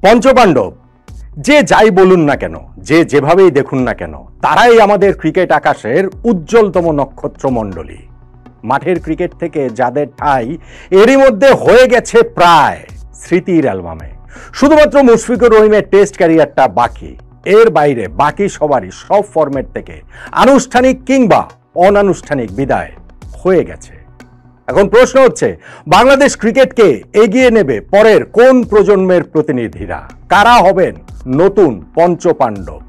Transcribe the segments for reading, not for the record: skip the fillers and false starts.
পঞ্চপাণ্ডব যে যাই বলুন না কেন, যে যেভাবেই দেখুন না কেন, তারাই আমাদের ক্রিকেট আকাশের উজ্জ্বলতম নক্ষত্রমণ্ডলী। মাঠের ক্রিকেট থেকে যাদের ঠাঁই এরই মধ্যে হয়ে গেছে প্রায় স্মৃতির অ্যালবামে। শুধুমাত্র মুশফিকুর রহিমের টেস্ট ক্যারিয়ারটা বাকি। এর বাইরে বাকি সবারই সব ফরম্যাট থেকে আনুষ্ঠানিক কিংবা অনানুষ্ঠানিক বিদায় হয়ে গেছে। এখন প্রশ্ন হচ্ছে, বাংলাদেশ ক্রিকেটকে এগিয়ে নেবে পরের কোন প্রজন্মের প্রতিনিধিরা? কারা হবেন নতুন পঞ্চপাণ্ডব?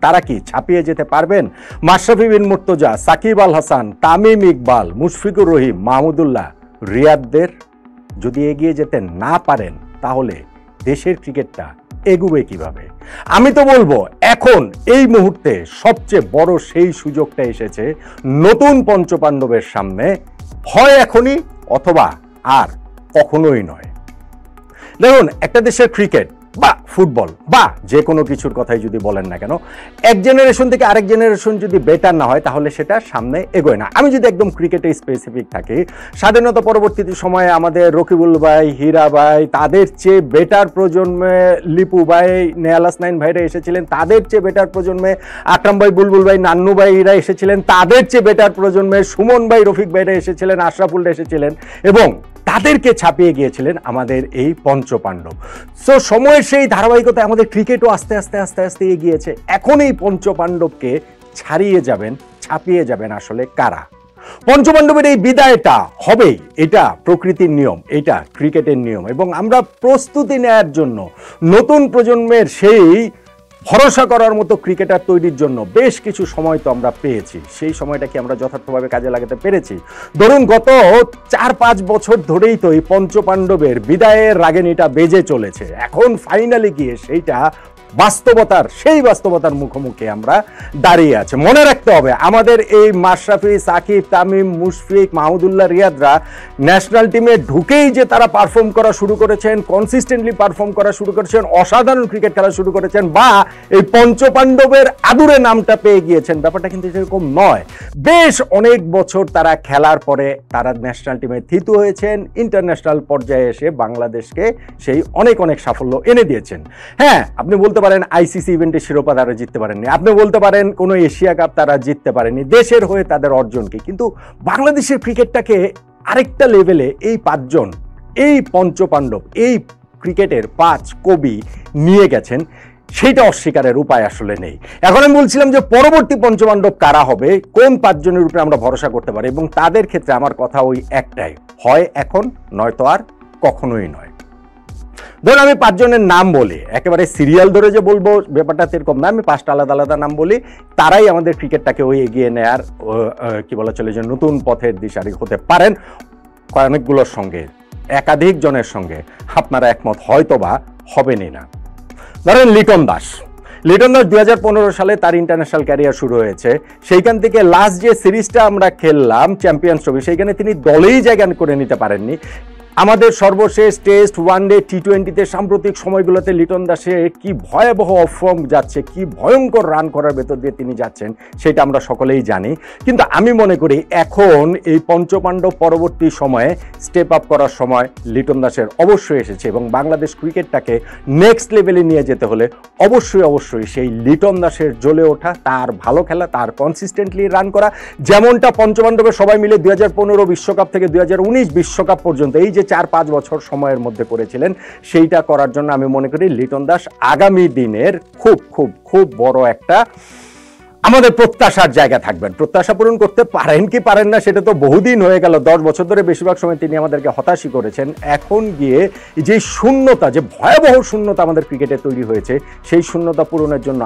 তারা কি ছাপিয়ে যেতে পারবেন মাশরাফি বিন মুর্তজা, সাকিব আল হাসান, তামিম ইকবাল, মুশফিকুর রহিম, মাহমুদুল্লাহ, রিয়াদদের? যদি এগিয়ে যেতে না পারেন তাহলে দেশের ক্রিকেটটা এগুবে কিভাবে? আমি তো বলবো এখন এই মুহূর্তে সবচেয়ে বড় সেই সুযোগটা এসেছে নতুন পঞ্চপাণ্ডবের সামনে। হয় এখনই অথবা আর কখনোই নয়। দেখুন, একটা দেশের ক্রিকেট বা ফুটবল বা যে কোনো কিছুর কথাই যদি বলেন না কেন, এক জেনারেশন থেকে আরেক জেনারেশন যদি বেটার না হয় তাহলে সেটা সামনে এগোয় না। আমি যদি একদম ক্রিকেটে স্পেসিফিক থাকি, স্বাধীনতা পরবর্তী সময়ে আমাদের রকিবুল ভাই, হীরা ভাই, তাদের চেয়ে বেটার প্রজন্মে লিপু ভাই, নেহাল হাসনাইন ভাইরা এসেছিলেন। তাদের চেয়ে বেটার প্রজন্মে আকরাম ভাই, বুলবুল ভাই, নান্নু ভাইরা এসেছিলেন। তাদের চেয়ে বেটার প্রজন্মে সুমন ভাই, রফিক ভাইরা এসেছিলেন, আশরাফুলরা এসেছিলেন এবং তাদেরকে ছাপিয়ে গিয়েছিলেন আমাদের এই পঞ্চপাণ্ডব। সো সময়ের সেই ধারাবাহিকতায় আমাদের ক্রিকেটও আস্তে আস্তে আস্তে আস্তে এগিয়েছে। এখন এই পঞ্চপাণ্ডবকে ছাড়িয়ে যাবেন, ছাপিয়ে যাবেন আসলে কারা? পঞ্চপাণ্ডবের এই বিদায়টা হবেই, এটা প্রকৃতির নিয়ম, এটা ক্রিকেটের নিয়ম এবং আমরা প্রস্তুতি নেওয়ার জন্য নতুন প্রজন্মের সেই ভরসা করার মতো ক্রিকেটার তৈরির জন্য বেশ কিছু সময় তো আমরা পেয়েছি। সেই সময়টা কি আমরা যথার্থভাবে কাজে লাগাতে পেরেছি? ধরুন, গত 4-5 বছর ধরেই তো এই পঞ্চপাণ্ডবের বিদায়ের রাগিণীটা বেজে চলেছে। এখন ফাইনালি গিয়ে সেই বাস্তবতার মুখোমুখি আমরা দাঁড়িয়ে আছে। মনে রাখতে হবে, আমাদের এই মাশরাফি, সাকিব, তামিম, মুশফিক, মাহমুদুল্লাহ, রিয়াদরা ন্যাশনাল টিমে ঢুকেই যে তারা পারফর্ম করা শুরু করেছেন, কনসিস্টেন্টলি পারফর্ম করা শুরু করেছেন, অসাধারণ ক্রিকেট খেলা শুরু করেছেন বা এই পঞ্চপাণ্ডবের আদুরে নামটা পেয়ে গিয়েছেন, ব্যাপারটা কিন্তু সেরকম নয়। বেশ অনেক বছর তারা খেলার পরে তারা ন্যাশনাল টিমে থিতু হয়েছেন, ইন্টারন্যাশনাল পর্যায়ে এসে বাংলাদেশকে সেই অনেক সাফল্য এনে দিয়েছেন। হ্যাঁ, আপনি বলতে পারেন আইসিসি ইভেন্টের শিরোপা তারা জিততে পারেননি, আপনি বলতে পারেন কোনো এশিয়া কাপ তারা জিততে পারেননি, দেশের হয়ে তাদের অর্জনকে, কিন্তু বাংলাদেশের ক্রিকেটটাকে আরেকটা লেভেলে এই 5 জন, এই পঞ্চপাণ্ডব, এই ক্রিকেটের 5 কবি নিয়ে গেছেন, সেইটা অস্বীকারের উপায় আসলে নেই। এখন আমি বলছিলাম যে পরবর্তী পঞ্চপাণ্ডব কারা হবে, কোন 5 জনের উপরে আমরা ভরসা করতে পারি এবং তাদের ক্ষেত্রে আমার কথা ওই একটাই, হয় এখন নয়তো আর কখনোই নয়। ধরুন, আমি 5 জনের নাম বলি, একেবারে সিরিয়াল ধরে যে বলবো ব্যাপারটা এরকম না, আমি 5টা আলাদা আলাদা নাম বলি, তারাই আমাদের ক্রিকেটটাকে ওই এগিয়ে নেয়ার কি বলা চলে যে নতুন পথের দিশারি হতে পারেন। অনেকগুলোর সঙ্গে, একাধিক জনের সঙ্গে আপনারা একমত হয়তো বা হবেনই না। ধরেন লিটন দাস 2015 সালে তার ইন্টারন্যাশনাল ক্যারিয়ার শুরু হয়েছে। সেইখান থেকে লাস্ট যে সিরিজটা আমরা খেললাম চ্যাম্পিয়ন্স ট্রফি, সেইখানে তিনি দলেই জায়গা করে নিতে পারেননি। আমাদের সর্বশেষ টেস্ট, ওয়ানডে, টি20তে সাম্প্রতিক সময়গুলোতে লিটন দাসের কি ভয়াবহ অফর্ম যাচ্ছে, কি ভয়ঙ্কর রান করার ভেতর দিয়ে তিনি যাচ্ছেন, সেটা আমরা সকলেই জানি। কিন্তু আমি মনে করি এখন এই পঞ্চপাণ্ডব পরবর্তী সময়ে স্টেপ আপ করার সময় লিটন দাসের অবশ্যই এসেছে এবং বাংলাদেশ ক্রিকেটটাকে নেক্সট লেভেলে নিয়ে যেতে হলে অবশ্যই সেই লিটন দাসের জ্বলে ওঠা, তার ভালো খেলা, তার কনসিস্টেন্টলি রান করা, যেমনটা পঞ্চপাণ্ডবের সবাই মিলে 2015 বিশ্বকাপ থেকে 2019 বিশ্বকাপ পর্যন্ত এই যে 4-5 বছর সময়ের মধ্যে করেছিলেন, সেইটা করার জন্য আমি মনে করি লিটন দাস আগামী দিনের খুব বড় একটা আমাদের প্রত্যাশার জায়গা থাকবেন। প্রত্যাশা পূরণ করতে পারেন কি পারেন না সেটা তো বহুদিন হয়ে গেল, 10 বছর ধরে বেশিরভাগ সময় তিনি আমাদেরকে হতাশই করেছেন। এখন গিয়ে যে শূন্যতা, যে ভয়াবহ শূন্যতা আমাদের ক্রিকেটে তৈরি হয়েছে, সেই শূন্যতা পূরণের জন্য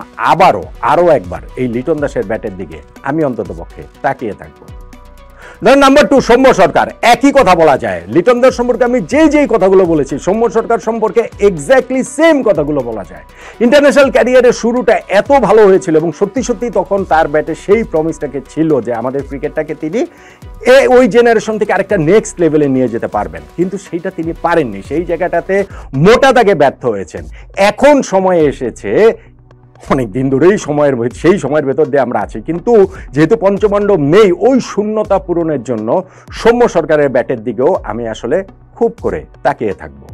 আরও একবার এই লিটন দাসের ব্যাটের দিকে আমি অন্ততপক্ষে তাকিয়ে থাকবো। নাম্বার 2, সৌম্য সরকার। একই কথা বলা যায় লিটন দাস সম্পর্কে। আমি যেই কথাগুলো বলেছি সৌম্য সরকার সম্পর্কে এক্স্যাক্টলি সেম কথাগুলো বলা যায়। ইন্টারন্যাশনাল ক্যারিয়ারের শুরুটা এত ভালো হয়েছিল এবং সত্যি তখন তার ব্যাটে সেই প্রমিসটাকে ছিল যে আমাদের ক্রিকেটটাকে তিনি ওই জেনারেশন থেকে আরেকটা নেক্সট লেভেলে নিয়ে যেতে পারবেন, কিন্তু সেইটা তিনি পারেননি। সেই জায়গাটাতে মোটা দাগে ব্যর্থ হয়েছেন। এখন সময় এসেছে, অনেক দিন ধরেই সেই সময়ের ভেতর দিয়ে আমরা আছি, কিন্তু যেহেতু পঞ্চপাণ্ডব নেই, ওই শূন্যতা পূরণের জন্য সৌম্য সরকারের ব্যাটের দিকেও আমি আসলে খুব করে তাকিয়ে থাকবো।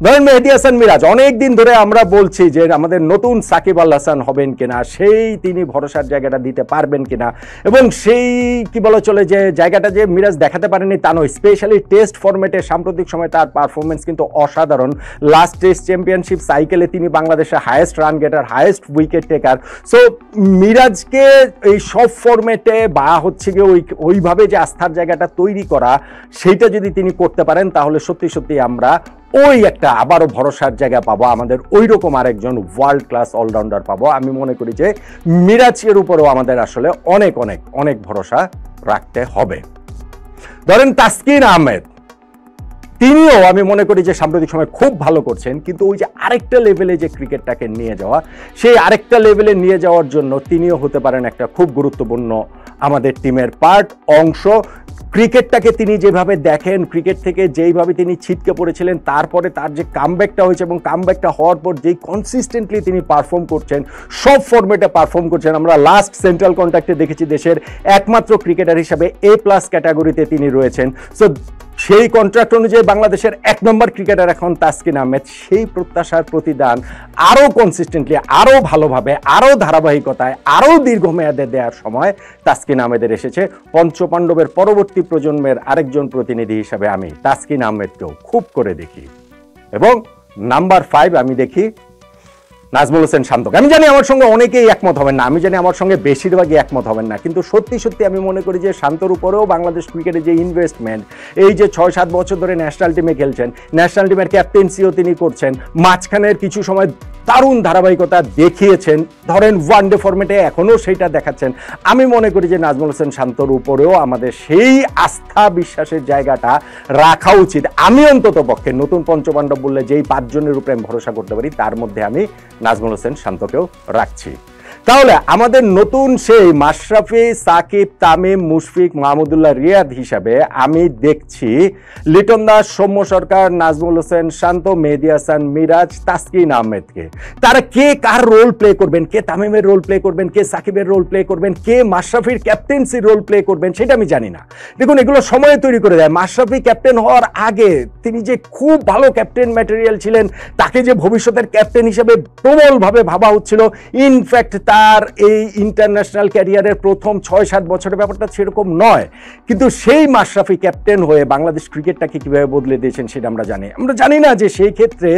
ধরেন মেহেদী হাসান মিরাজ, অনেক দিন ধরে আমরা বলছি যে আমাদের নতুন সাকিব আল হাসান হবেন কিনা, সেই তিনি ভরসার জায়গাটা দিতে পারবেন কিনা, এবং সেই কি বলা চলে যে জায়গাটা যে মিরাজ দেখাতে পারেনি তা নয়, স্পেশালি টেস্ট ফরম্যাটে সাম্প্রতিক সময় তার পারফরমেন্স কিন্তু অসাধারণ। লাস্ট টেস্ট চ্যাম্পিয়নশিপ সাইকেলে তিনি বাংলাদেশের highest run getter, highest wicket taker. So মিরাজকে এই সব ফরম্যাটে বা হচ্ছে গিয়ে ওইভাবে যে আস্থার জায়গাটা তৈরি করা, সেইটা যদি তিনি করতে পারেন তাহলে সত্যি সত্যি আমরা ওই একটা আবারও ভরসার জায়গা পাবো, আমাদের ওই রকম আরেকজন ওয়ার্ল্ড ক্লাস অলরাউন্ডার পাবো। আমি মনে করি যে মিরাজের উপরেও আমাদের আসলে অনেক অনেক অনেক ভরসা রাখতে হবে। ধরেন তাসকিন আহমেদ, তিনিও আমি মনে করি যে সাম্প্রতিক সময় খুব ভালো করছেন, কিন্তু ওই যে আরেকটা লেভেলে যে ক্রিকেটটাকে নিয়ে যাওয়া, সেই আরেকটা লেভেলে নিয়ে যাওয়ার জন্য তিনিও হতে পারেন একটা খুব গুরুত্বপূর্ণ আমাদের টিমের পার্ট, অংশ। ক্রিকেটটাকে তিনি যেভাবে দেখেন, ক্রিকেট থেকে যেইভাবে তিনি ছিটকে পড়েছিলেন, তারপরে তার যে কামব্যাকটা হয়েছে এবং কামব্যাকটা হওয়ার পর যেই কনসিস্টেন্টলি তিনি পারফর্ম করছেন, সব ফরম্যাটে পারফর্ম করছেন। আমরা লাস্ট সেন্ট্রাল কন্ট্যাক্টে দেখেছি দেশের একমাত্র ক্রিকেটার হিসাবে A+ ক্যাটাগরিতে তিনি রয়েছেন। সো সেই কন্ট্রাক্ট অনুযায়ী বাংলাদেশের 1 নম্বর ক্রিকেটার এখন তাসকিন আহমেদ। সেই প্রত্যাশার প্রতিদান আরও কনসিস্টেন্টলি, আরও ভালোভাবে, আরও ধারাবাহিকতায়, আরও দীর্ঘমেয়াদে দেওয়ার সময় তাসকিন আহমেদের এসেছে। পঞ্চপাণ্ডবের পরবর্তী প্রজন্মের আরেকজন প্রতিনিধি হিসাবে আমি তাসকিন আহমেদকেও খুব করে দেখি। এবং নাম্বার 5 আমি দেখি নাজমুল হোসেন শান্তকে। আমি জানি আমার সঙ্গে অনেকেই একমত হবেন না, আমি জানি আমার সঙ্গে বেশিরভাগই একমত হবেন না, কিন্তু সত্যি সত্যি আমি মনে করি যে শান্তর উপরেও বাংলাদেশ ক্রিকেটে যে ইনভেস্টমেন্ট, এই যে 6-7 বছর ধরে ন্যাশনাল টিমে খেলছেন, ন্যাশনাল টিমের ক্যাপ্টেন্সিও তিনি করছেন, মাঝখানের কিছু সময় দারুণ ধারাবাহিকতা দেখিয়েছেন, ধরেন ওয়ানডে ফরম্যাটে এখনও সেইটা দেখাচ্ছেন। আমি মনে করি যে নাজমুল হোসেন শান্তর উপরেও আমাদের সেই আস্থা বিশ্বাসের জায়গাটা রাখা উচিত। আমি অন্তত পক্ষে নতুন পঞ্চপাণ্ডব বললে যেই 5 জনের উপরে আমি ভরসা করতে পারি, তার মধ্যে আমি নাজমুল হোসেন শান্তকেও রাখছি। তাহলে আমাদের নতুন সেই মাশরাফি, সাকিব, তামিম, মুশফিক, মাহমুদুল্লাহ রিয়াদ হিসাবে আমি দেখছি লিটন দাস, সৌম্য সরকার, নাজমুল হোসেন শান্ত, মেহেদী হাসান মিরাজ, তাসকিন আহমেদকে। তারা কে কার রোল প্লে করবেন, কে তামিমের রোল প্লে করবেন, কে সাকিবের রোল প্লে করবেন, কে মাশরাফির ক্যাপ্টেন্সির রোল প্লে করবেন, সেটা আমি জানি না। দেখুন, এগুলো সময় তৈরি করে দেয়। মাশরাফি ক্যাপ্টেন হওয়ার আগে তিনি যে খুব ভালো ক্যাপ্টেন ম্যাটেরিয়াল ছিলেন, তাকে যে ভবিষ্যতের ক্যাপ্টেন হিসেবে প্রবলভাবে ভাবা হচ্ছিল। ইনফ্যাক্ট তার এই ইন্টারন্যাশনাল ক্যারিয়ারের প্রথম 6-7 বছরের ব্যাপারটা সেরকম নয়, কিন্তু সেই মাশরাফি ক্যাপ্টেন হয়ে বাংলাদেশ ক্রিকেটটাকে কিভাবে বদলে দিয়েছেন সেটা আমরা জানি। আমরা জানি না যে সেই ক্ষেত্রে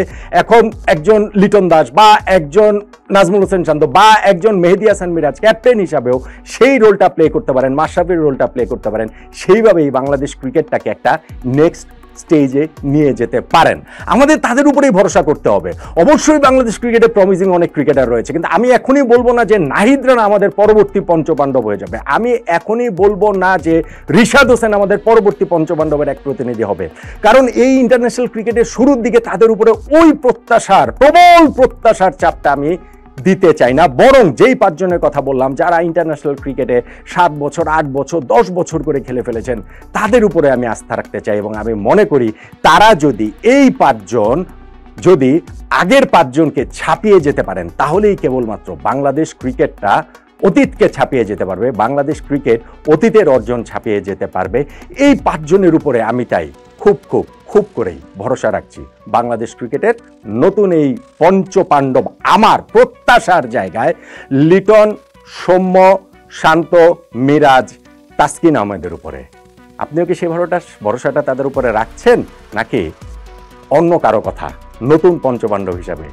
এখন একজন লিটন দাস বা একজন নাজমুল হোসেন শান্ত বা একজন মেহেদী হাসান মিরাজ ক্যাপ্টেন হিসাবেও সেই রোলটা প্লে করতে পারেন, মাশরাফির রোলটা প্লে করতে পারেন, সেইভাবেই বাংলাদেশ ক্রিকেটটাকে একটা নেক্সট স্টেজে নিয়ে যেতে পারেন। আমাদের তাদের উপরেই ভরসা করতে হবে। অবশ্যই বাংলাদেশ ক্রিকেটে প্রমিজিং অনেক ক্রিকেটার রয়েছে, কিন্তু আমি এখনই বলবো না যে নাহিদ রানা আমাদের পরবর্তী পঞ্চপাণ্ডব হয়ে যাবে। আমি এখনই বলবো না যে রিশাদ হোসেন আমাদের পরবর্তী পঞ্চপাণ্ডবের এক প্রতিনিধি হবে, কারণ এই ইন্টারন্যাশনাল ক্রিকেটের শুরুর দিকে তাদের উপরে ওই প্রত্যাশার, প্রবল প্রত্যাশার চাপটা আমি দিতে চাই না। বরং যেই 5 জনের কথা বললাম, যারা ইন্টারন্যাশনাল ক্রিকেটে 7 বছর, 8 বছর, 10 বছর করে খেলে ফেলেছেন, তাদের উপরে আমি আস্থা রাখতে চাই। এবং আমি মনে করি তারা যদি এই 5 জন যদি আগের 5 জনকে ছাপিয়ে যেতে পারেন, তাহলেই কেবলমাত্র বাংলাদেশ ক্রিকেটটা অতীতকে ছাপিয়ে যেতে পারবে, বাংলাদেশ ক্রিকেট অতীতের অর্জন ছাপিয়ে যেতে পারবে। এই 5 জনের উপরে আমি তাই খুব খুব খুব করেই ভরসা রাখছি। বাংলাদেশ ক্রিকেটের নতুন এই পঞ্চপাণ্ডব আমার প্রত্যাশার জায়গায় লিটন, সৌম্য, শান্ত, মিরাজ, তাসকিন আহমেদের উপরে। আপনিও কি সেই ভরসাটা তাদের উপরে রাখছেন, নাকি অন্য কারো কথা নতুন পঞ্চপাণ্ডব হিসাবে